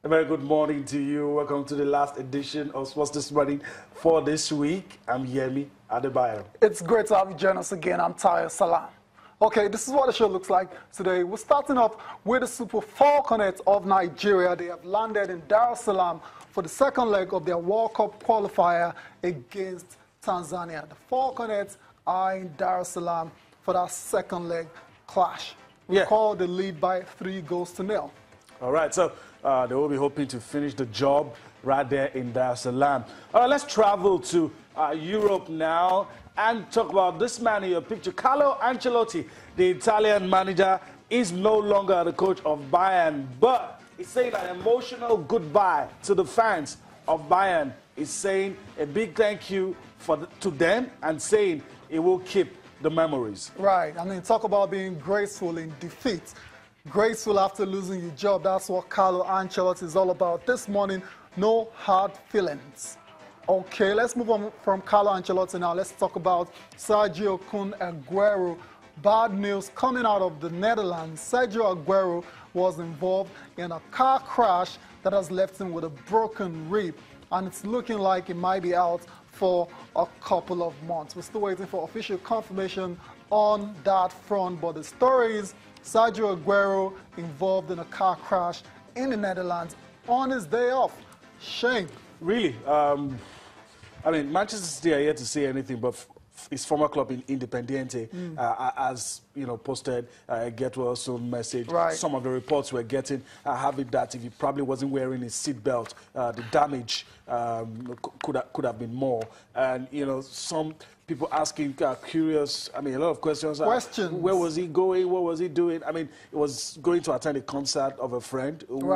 very good morning to you. Welcome to the last edition of Sports This Morning for this week. I'm Yemi Adebayo. It's great to have you join us again. I'm Tayo Salam. Okay, this is what the show looks like today. We're starting off with the Super Falconets of Nigeria. They have landed in Dar es Salaam for the second leg of their World Cup qualifier against Tanzania. The Falconets are in Dar es Salaam for that second leg clash. We call the lead by 3-0. All right, so they will be hoping to finish the job right there in Dar es Salaam. All right, let's travel to Europe now and talk about this man in your picture. Carlo Ancelotti, the Italian manager, is no longer the coach of Bayern, but he's saying an emotional goodbye to the fans of Bayern. He's saying a big thank you to them and saying he will keep the memories. Right. I mean, talk about being graceful in defeat. Graceful after losing your job. That's what Carlo Ancelotti is all about this morning. No hard feelings. Okay, let's move on from Carlo Ancelotti now. Let's talk about Sergio Kun Aguero. Bad news coming out of the Netherlands. Sergio Aguero was involved in a car crash that has left him with a broken rib, and it's looking like he might be out for a couple of months. We're still waiting for official confirmation on that front, but the story is Sergio Aguero involved in a car crash in the Netherlands on his day off. Shame. Really? I mean, Manchester City are yet to say anything, but his former club in Independiente has, posted a get well soon message. Right. Some of the reports we're getting have it that if he probably wasn't wearing his seatbelt, the damage could have been more. And some people asking curious, a lot of questions. Where was he going? What was he doing? He was going to attend a concert of a friend, who,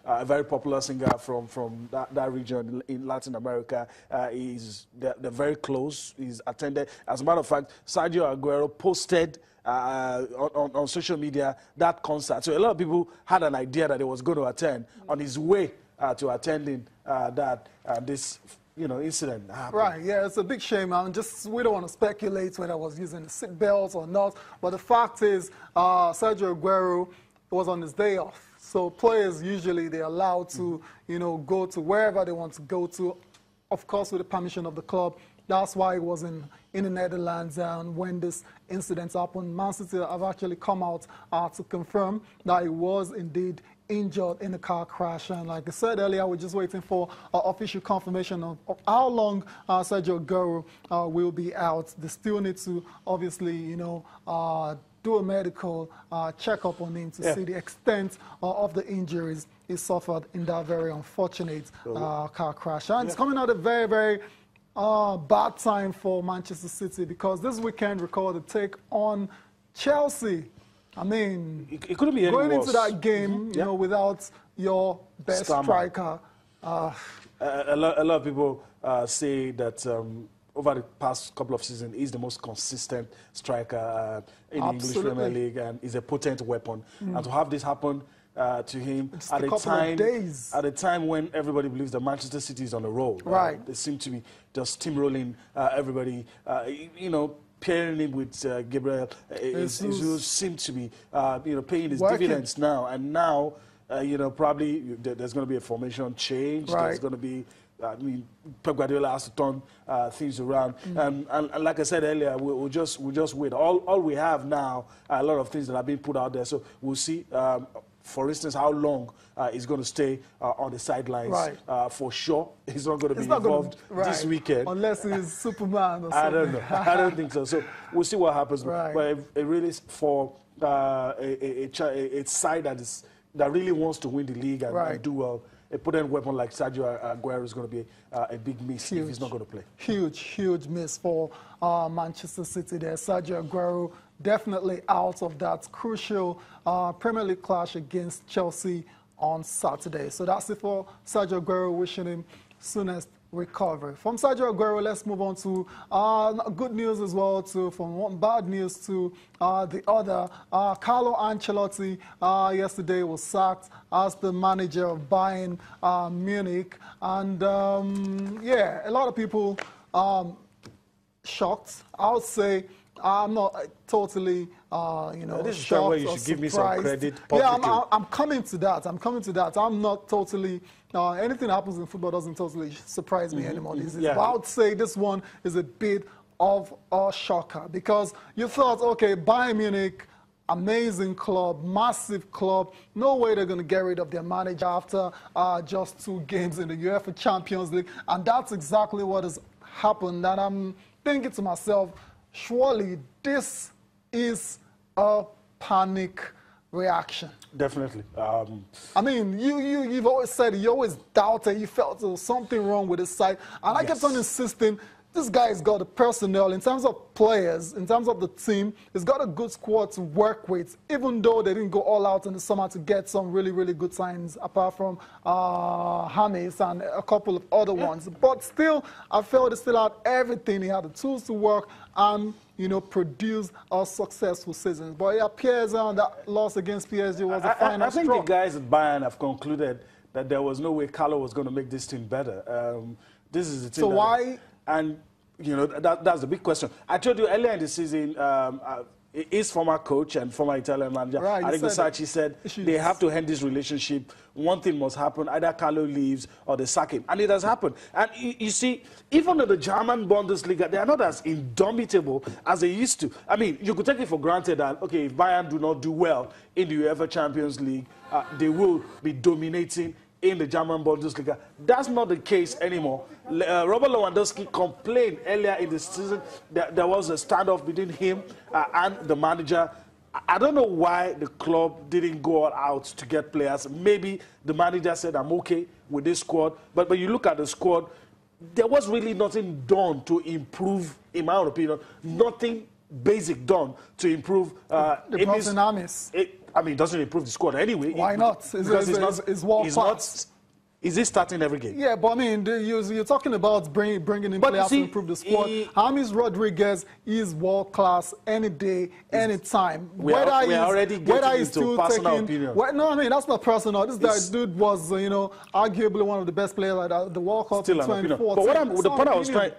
a very popular singer from that region in Latin America. They're very close. He's attended. As a matter of fact, Sergio Aguero posted on social media that concert. So a lot of people had an idea that he was going to attend on his way to attending this incident happened. Right, yeah, it's a big shame. We don't want to speculate whether I was using the seat belts or not, but the fact is Sergio Aguero was on his day off. So players usually, they're allowed to, go to wherever they want to go to, of course with the permission of the club. That's why it was in the Netherlands, and when this incident happened, Man City have actually come out to confirm that he was indeed injured in the car crash. And like I said earlier, we're just waiting for official confirmation of how long Sergio Aguero will be out. They still need to obviously, do a medical checkup on him to see the extent of the injuries he suffered in that very unfortunate car crash. And it's coming out a very, very bad time for Manchester City, because this weekend record the take on Chelsea. It couldn't be any going worse. Into that game, without your best striker. A lot of people say that over the past couple of seasons, he's the most consistent striker in the English Premier League, and is a potent weapon. And to have this happen to him at a time when everybody believes that Manchester City is on a roll. Right. They seem to be just steamrolling everybody. Pairing him with Gabriel Jesus seems to be paying his dividends now. And now, probably there's going to be a formation change. There's going to be, Pep Guardiola has to turn things around. And like I said earlier, we'll just wait. All we have now, a lot of things that are being put out there. So we'll see. For instance, how long he's going to stay on the sidelines. For sure, he's not going to be involved this weekend. Unless he's Superman or something. I don't know. I don't think so. So we'll see what happens. But it really is for a side that really wants to win the league and do well. A potent weapon like Sergio Aguero is going to be a big miss if he's not going to play. Huge miss for Manchester City there. Sergio Aguero definitely out of that crucial Premier League clash against Chelsea on Saturday. So that's it for Sergio Aguero. Wishing him soonest recovery. From Sergio Aguero, let's move on to good news as well, from one bad news to the other. Carlo Ancelotti yesterday was sacked as the manager of Bayern Munich. And a lot of people shocked. I would say I'm not totally, you know, this is shocked where you or should give me some surprised. credit Yeah, publicly. I'm coming to that. I'm coming to that. I'm not totally, anything that happens in football doesn't totally surprise me anymore these days. Yeah. But I would say this one is a bit of a shocker because you thought, okay, Bayern Munich, amazing club, massive club. No way they're going to get rid of their manager after just 2 games in the UEFA Champions League. And that's exactly what has happened. And I'm thinking to myself, surely this is a panic reaction. Definitely. I mean, you've always said, you always doubted, you felt there was something wrong with his side. And I kept on insisting, this guy's got the personnel, in terms of players, in terms of the team, he's got a good squad to work with, even though they didn't go all out in the summer to get some really, really good signs, apart from James and a couple of other ones. But still, I felt he still had everything. He had the tools to work and, you know, produce a successful season. But it appears that loss against PSG was the final I think straw. the guys at Bayern have concluded that there was no way Carlo was going to make this team better. This is the team. So why? And, you know, that's the big question. I told you earlier in the season, his former coach and former Italian manager, Right, I think Sachi said they have to end this relationship. One thing must happen, either Carlo leaves or they sack him. And it has happened. And you see, even in the German Bundesliga, they are not as indomitable as they used to. I mean, you could take it for granted that, okay, if Bayern do not do well in the UEFA Champions League, they will be dominating in the German Bundesliga. That's not the case anymore. Robert Lewandowski complained earlier in the season that there was a standoff between him and the manager. I don't know why the club didn't go all out to get players. Maybe the manager said, I'm okay with this squad. But when you look at the squad, there was really nothing done to improve, in my opinion, nothing basic done to improve. The person Amis. I mean, it doesn't improve the squad anyway. Why not? Because it's world class. Is he starting every game? Yeah, but I mean, you're talking about bringing in players to improve the squad. James Rodriguez is world class any day, any time. We are already getting into personal opinion. No, I mean, that's not personal. This dude was, you know, arguably one of the best players at the World Cup in 2014. But the point I was trying...